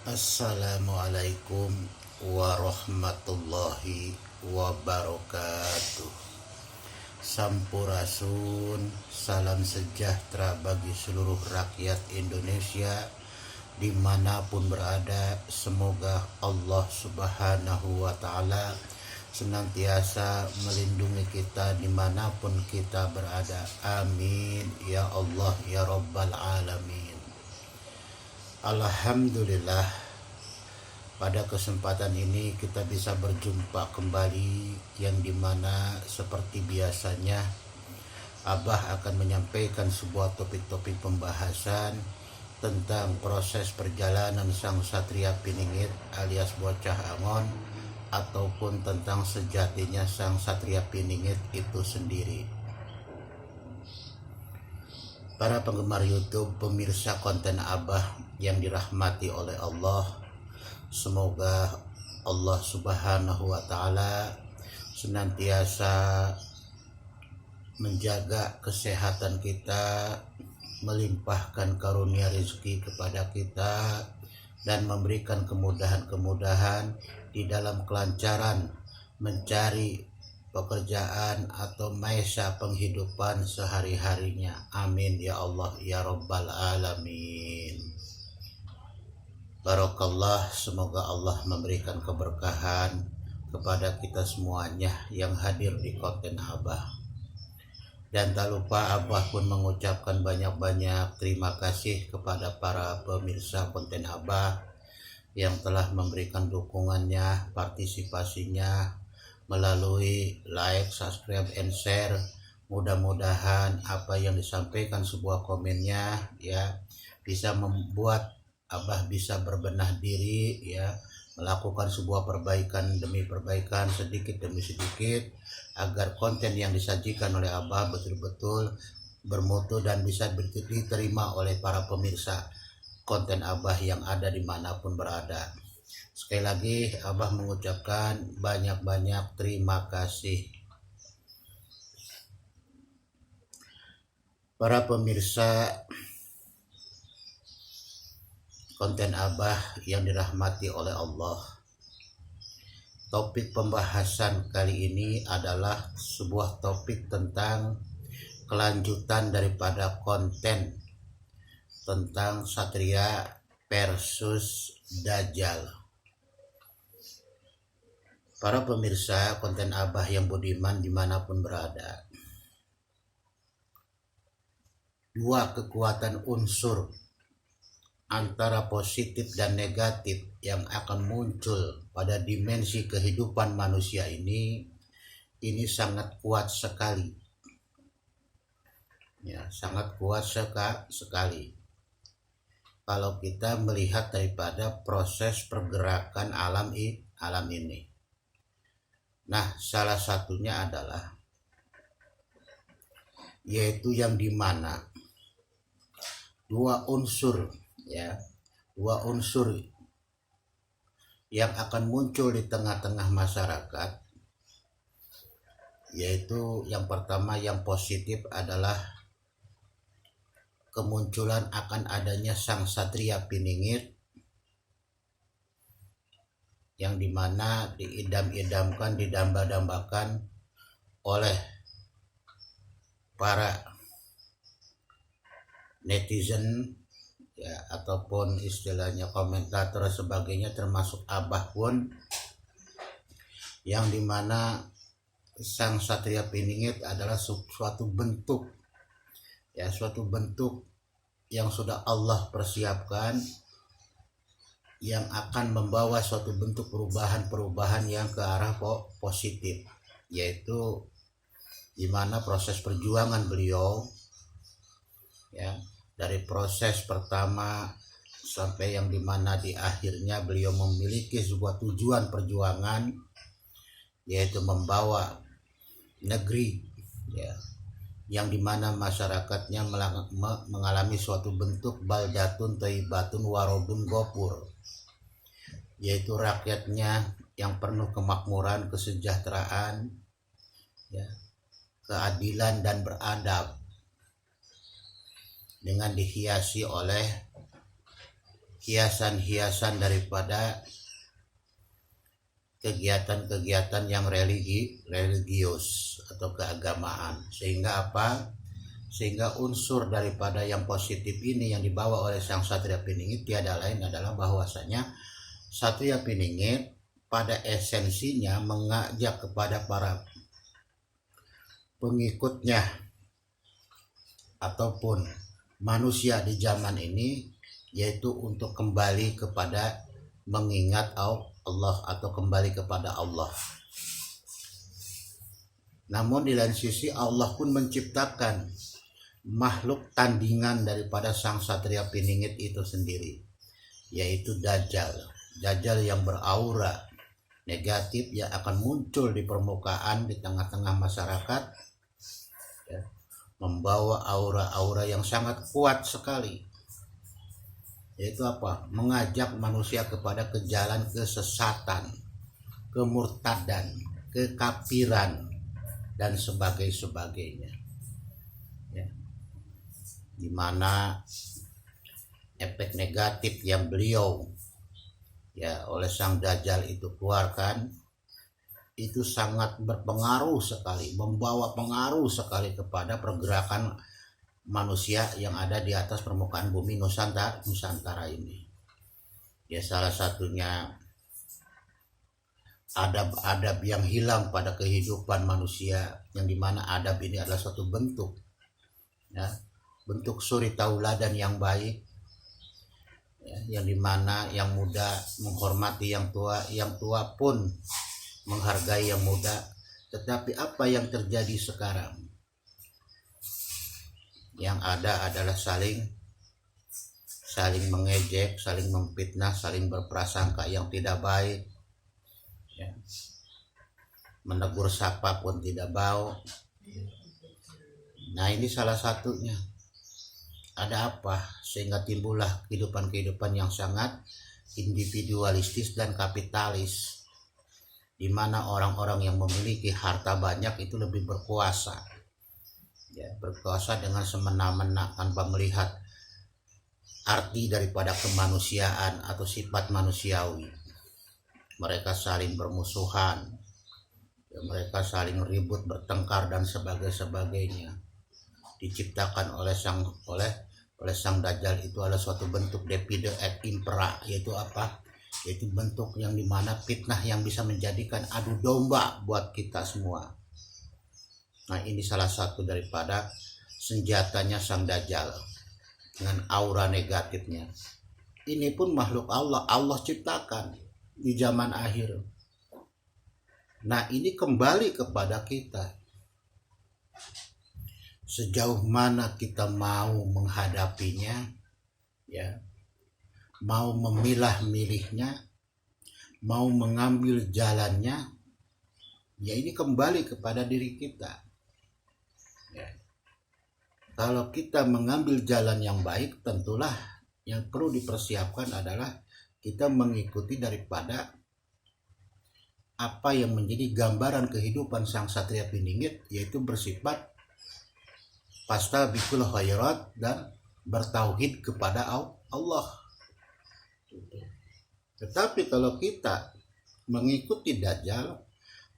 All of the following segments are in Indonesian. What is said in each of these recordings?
Assalamualaikum warahmatullahi wabarakatuh. Sampurasun, salam sejahtera bagi seluruh rakyat Indonesia dimanapun berada. Semoga Allah subhanahu wa ta'ala senantiasa melindungi kita dimanapun kita berada. Amin ya Allah ya Rabbal Alamin. Alhamdulillah, pada kesempatan ini kita bisa berjumpa kembali, yang dimana seperti biasanya Abah akan menyampaikan sebuah topik-topik pembahasan tentang proses perjalanan sang Satria Piningit alias Bocah Angon, ataupun tentang sejatinya sang Satria Piningit itu sendiri. Para penggemar YouTube, pemirsa konten Abah yang dirahmati oleh Allah, semoga Allah subhanahu wa ta'ala senantiasa menjaga kesehatan kita, melimpahkan karunia rezeki kepada kita, dan memberikan kemudahan-kemudahan di dalam kelancaran mencari pekerjaan atau maisha penghidupan sehari-harinya. Amin ya Allah ya Rabbal Alamin. Barakallah, semoga Allah memberikan keberkahan kepada kita semuanya yang hadir di konten Abah. Dan tak lupa Abah pun mengucapkan banyak-banyak terima kasih kepada para pemirsa konten Abah yang telah memberikan dukungannya, partisipasinya melalui like, subscribe, and share. Mudah-mudahan apa yang disampaikan sebuah komennya ya bisa membuat Abah bisa berbenah diri, ya, melakukan sebuah perbaikan demi perbaikan, sedikit demi sedikit, agar konten yang disajikan oleh Abah betul-betul bermutu dan bisa diterima oleh para pemirsa konten Abah yang ada dimanapun berada. Sekali lagi Abah mengucapkan banyak-banyak terima kasih. Para pemirsa konten Abah yang dirahmati oleh Allah, topik pembahasan kali ini adalah sebuah topik tentang kelanjutan daripada konten tentang Satria versus Dajjal. Para pemirsa konten Abah yang budiman dimanapun berada, dua kekuatan unsur antara positif dan negatif yang akan muncul pada dimensi kehidupan manusia ini sangat kuat sekali, ya, sangat kuat sekali kalau kita melihat daripada proses pergerakan alam ini. Nah, salah satunya adalah yaitu yang dimana dua unsur yang akan muncul di tengah-tengah masyarakat, yaitu yang pertama, yang positif adalah kemunculan akan adanya sang Satria Piningit, yang dimana diidam-idamkan, didamba-dambakan oleh para netizen, ya, ataupun istilahnya komentator sebagainya, termasuk Abah pun, yang dimana sang Satria Piningit adalah suatu bentuk yang sudah Allah persiapkan, yang akan membawa suatu bentuk perubahan yang ke arah positif, yaitu dimana proses perjuangan beliau, ya, dari proses pertama sampai yang dimana di akhirnya beliau memiliki sebuah tujuan perjuangan, yaitu membawa negeri, ya, yang dimana masyarakatnya mengalami suatu bentuk baldatun thayyibatun warobun gopur, yaitu rakyatnya yang penuh kemakmuran, kesejahteraan, ya, keadilan dan beradab, dengan dihiasi oleh hiasan-hiasan daripada kegiatan-kegiatan yang religius atau keagamaan. Sehingga apa? Sehingga unsur daripada yang positif ini yang dibawa oleh Sang Satria Piningit tiada lain adalah bahwasanya Satria Piningit pada esensinya mengajak kepada para pengikutnya ataupun manusia di zaman ini, yaitu untuk kembali kepada mengingat Allah atau kembali kepada Allah. Namun di lain sisi Allah pun menciptakan makhluk tandingan daripada Sang Satria Piningit itu sendiri, yaitu Dajjal. Dajjal yang beraura negatif yang akan muncul di permukaan di tengah-tengah masyarakat, ya, membawa aura-aura yang sangat kuat sekali, yaitu apa? Mengajak manusia kepada ke jalan kesesatan, kemurtadan, kekafiran, dan sebagainya. Ya. Di mana efek negatif yang beliau oleh Sang Dajjal itu keluarkan itu sangat berpengaruh sekali, membawa pengaruh sekali kepada pergerakan manusia yang ada di atas permukaan bumi Nusantara ini. Ya, salah satunya adab-adab yang hilang pada kehidupan manusia, yang dimana adab ini adalah suatu bentuk, ya, bentuk suri tauladan yang baik, ya, yang dimana yang muda menghormati yang tua pun menghargai yang muda. Tetapi apa yang terjadi sekarang? Yang ada adalah saling mengejek, saling memfitnah, saling berprasangka yang tidak baik, ya. Menegur sapa pun tidak bau. Nah, ini salah satunya. Ada apa sehingga timbullah kehidupan yang sangat individualistis dan kapitalis, di mana orang-orang yang memiliki harta banyak itu lebih berkuasa, ya, berkuasa dengan semena-mena tanpa melihat arti daripada kemanusiaan atau sifat manusiawi. Mereka saling bermusuhan, ya, mereka saling ribut, bertengkar, dan sebagainya. Diciptakan oleh sang Dajjal itu adalah suatu bentuk divide et impera, yaitu apa? Yaitu bentuk yang dimana fitnah yang bisa menjadikan adu domba buat kita semua. Nah, ini salah satu daripada senjatanya Sang Dajjal dengan aura negatifnya. Ini pun makhluk Allah ciptakan di zaman akhir. Nah, ini kembali kepada kita. Sejauh mana kita mau menghadapinya, ya, mau memilah-milihnya, mau mengambil jalannya, ya, ini kembali kepada diri kita. Ya. Kalau kita mengambil jalan yang baik, tentulah yang perlu dipersiapkan adalah kita mengikuti daripada apa yang menjadi gambaran kehidupan Sang Satria Piningit, yaitu bersifat fastabiqul khairat dan bertauhid kepada Allah. Tetapi kalau kita mengikuti Dajjal,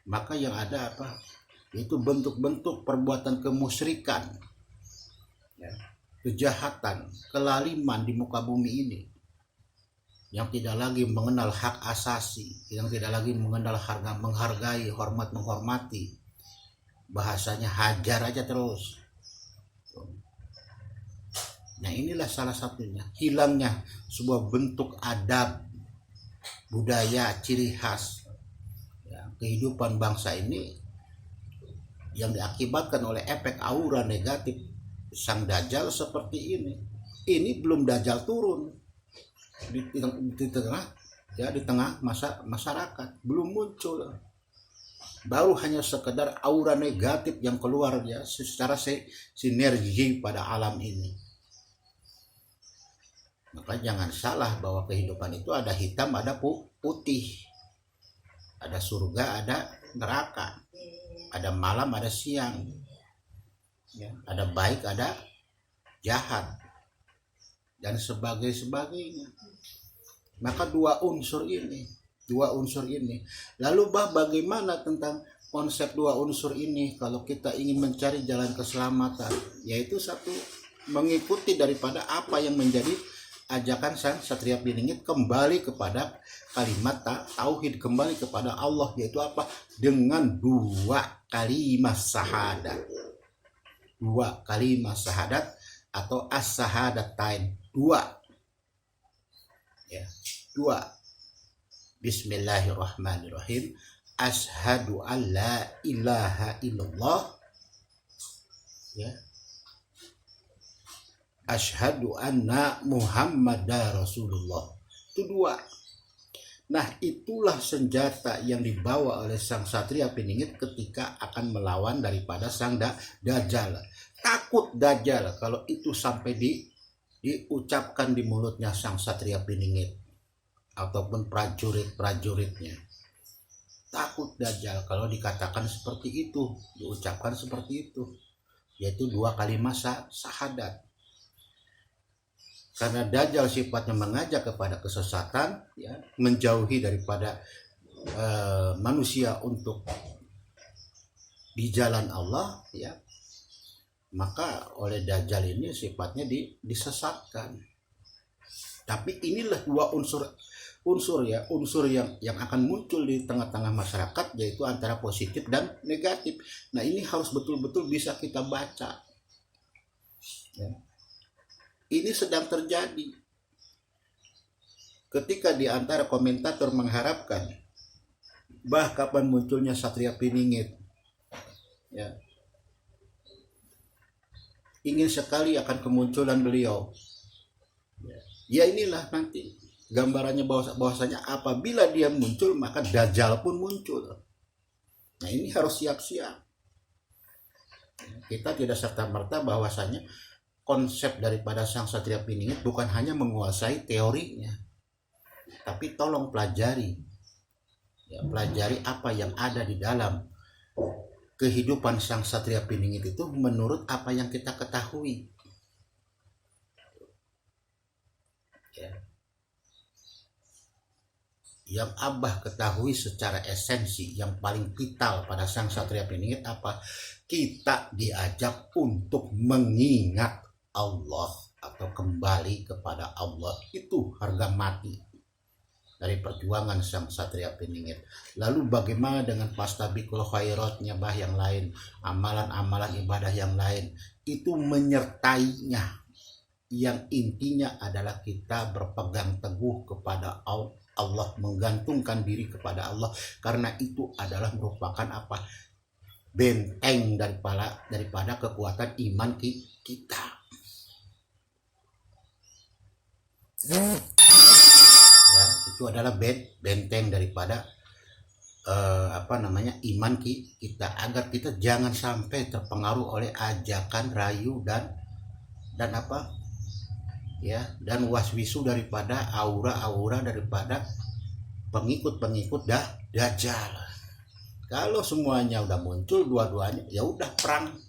maka yang ada apa? Itu bentuk-bentuk perbuatan kemusyrikan, ya, kejahatan, kelaliman di muka bumi ini, yang tidak lagi mengenal hak asasi, yang tidak lagi mengenal harga, menghargai, hormat, menghormati. Bahasanya hajar aja terus. Nah, inilah salah satunya, hilangnya sebuah bentuk adab, budaya, ciri khas, ya, kehidupan bangsa ini yang diakibatkan oleh efek aura negatif Sang Dajjal seperti ini. Ini belum Dajjal turun di tengah masyarakat, belum muncul. Baru hanya sekedar aura negatif yang keluar, ya, secara sinergi pada alam ini. Maka jangan salah bahwa kehidupan itu ada hitam, ada putih, ada surga, ada neraka, ada malam, ada siang, ya, ada baik, ada jahat, dan sebagainya. Maka dua unsur ini. Lalu bagaimana tentang konsep dua unsur ini kalau kita ingin mencari jalan keselamatan? Yaitu satu, mengikuti daripada apa yang menjadi ajakan sang Satria Piningit, kembali kepada kalimat tauhid, kembali kepada Allah, yaitu apa? Dengan dua kalimat syahadat. Dua kalimat syahadat atau as-syahadatain. Dua. Ya, dua. Bismillahirrahmanirrahim. Ashhadu an la ilaha illallah. Ya. Ashhadu anna Muhammadar Rasulullah. Itu dua. Nah, itulah senjata yang dibawa oleh sang Satria Piningit ketika akan melawan daripada sang Dajjal. Takut Dajjal kalau itu sampai diucapkan di mulutnya sang Satria Piningit ataupun prajurit-prajuritnya. Takut Dajjal kalau dikatakan seperti itu, diucapkan seperti itu, yaitu dua kalimat syahadat. Karena Dajjal sifatnya mengajak kepada kesesatan, ya, menjauhi daripada manusia untuk di jalan Allah, ya, maka oleh Dajjal ini sifatnya disesatkan. Tapi inilah dua unsur yang akan muncul di tengah-tengah masyarakat, yaitu antara positif dan negatif. Nah, ini harus betul-betul bisa kita baca, ya. Ini sedang terjadi ketika di antara komentator mengharapkan kapan munculnya Satria Piningit, ya, ingin sekali akan kemunculan beliau. Ya, inilah nanti gambarannya bahwasanya apabila dia muncul maka Dajjal pun muncul. Nah, ini harus siap-siap. Kita tidak serta-merta bahwasanya konsep daripada sang Satria Piningit bukan hanya menguasai teorinya, tapi tolong pelajari, ya, pelajari apa yang ada di dalam kehidupan sang Satria Piningit itu menurut apa yang kita ketahui, ya. Yang Abah ketahui secara esensi yang paling vital pada sang Satria Piningit apa? Kita diajak untuk mengingat Allah atau kembali kepada Allah. Itu harga mati dari perjuangan sang Satria Piningit. Lalu bagaimana dengan fastabiqul khairatnya yang lain, amalan-amalan ibadah yang lain, itu menyertainya. Yang intinya adalah kita berpegang teguh kepada Allah, menggantungkan diri kepada Allah, karena itu adalah merupakan apa? Benteng daripada kekuatan iman kita. Ya, itu adalah benteng daripada iman kita, agar kita jangan sampai terpengaruh oleh ajakan rayu dan waswisu daripada aura-aura daripada pengikut-pengikut Dajjal. Kalau semuanya udah muncul dua-duanya, ya udah perang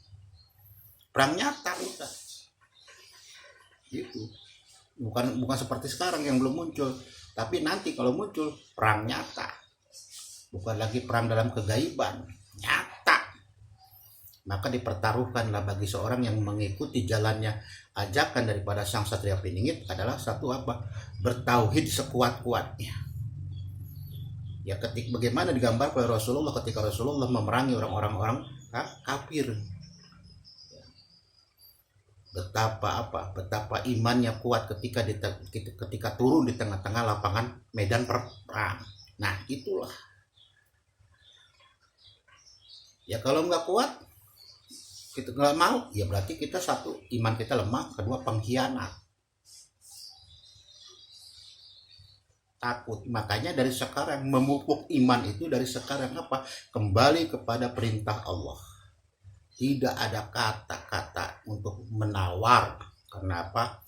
nyata udah. Gitu. Bukan seperti sekarang yang belum muncul, tapi nanti kalau muncul perang nyata, bukan lagi perang dalam kegaiban, nyata. Maka dipertaruhkanlah bagi seorang yang mengikuti jalannya ajakan daripada sang Satria Piningit adalah satu apa? Bertauhid sekuat-kuatnya. Ya, bagaimana digambarkan oleh Rasulullah ketika Rasulullah memerangi orang-orang kafir. Betapa imannya kuat ketika turun di tengah-tengah lapangan medan perang. Nah, itulah. Ya, kalau nggak kuat, kita nggak mau, ya berarti kita satu, iman kita lemah, kedua pengkhianat. Takut. Makanya dari sekarang memupuk iman itu dari sekarang apa? Kembali kepada perintah Allah. Tidak ada kata-kata untuk menawar. Kenapa?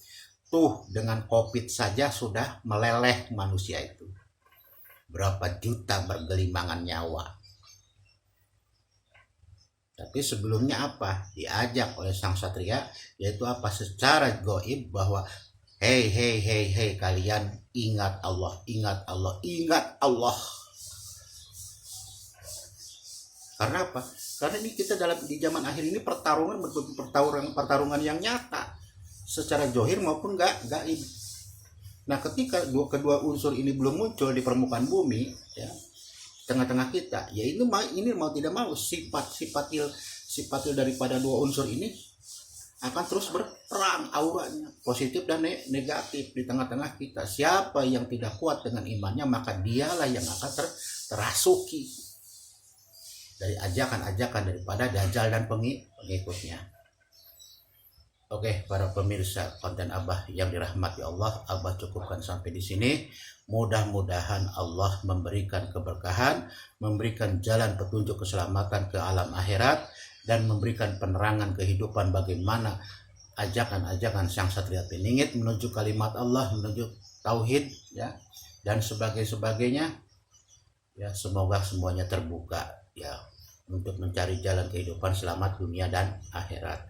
Tuh, dengan COVID saja sudah meleleh manusia itu. Berapa juta bergelimangan nyawa. Tapi sebelumnya apa? Diajak oleh sang Satria, yaitu apa? Secara gaib bahwa Hei, hei, hei, hei, kalian ingat Allah, ingat Allah, ingat Allah. Karena apa? Karena ini kita di zaman akhir ini pertarungan yang nyata secara johir maupun gaib. Nah, ketika kedua unsur ini belum muncul di permukaan bumi, ya, tengah-tengah kita, ya ini mau tidak mau sifatil daripada dua unsur ini akan terus berperang auranya, positif dan negatif di tengah-tengah kita. Siapa yang tidak kuat dengan imannya, maka dialah yang akan terasuki dari ajakan-ajakan daripada Dajjal dan pengikutnya. Oke, para pemirsa konten Abah yang dirahmati Allah, Abah cukupkan sampai di sini. Mudah-mudahan Allah memberikan keberkahan, memberikan jalan petunjuk keselamatan ke alam akhirat, dan memberikan penerangan kehidupan bagaimana ajakan-ajakan sang satria peningit menuju kalimat Allah, menuju tauhid, ya, dan sebagainya. Ya, semoga semuanya terbuka, ya, untuk mencari jalan kehidupan selamat dunia dan akhirat.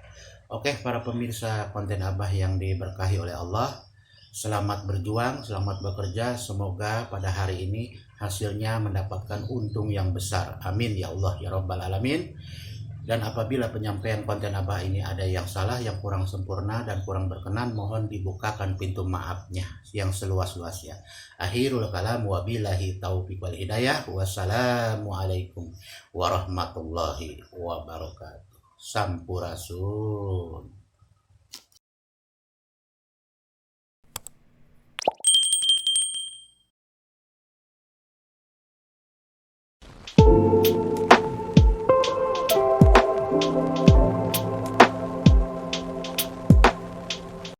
Oke, para pemirsa konten Abah yang diberkahi oleh Allah, selamat berjuang, selamat bekerja. Semoga pada hari ini hasilnya mendapatkan untung yang besar. Amin ya Allah ya Rabbal Alamin. Dan apabila penyampaian konten Abah ini ada yang salah, yang kurang sempurna dan kurang berkenan, mohon dibukakan pintu maafnya yang seluas-luasnya. Akhirul kalam wa billahi taufiq wal hidayah. Wassalamualaikum warahmatullahi wabarakatuh. Sampurasun.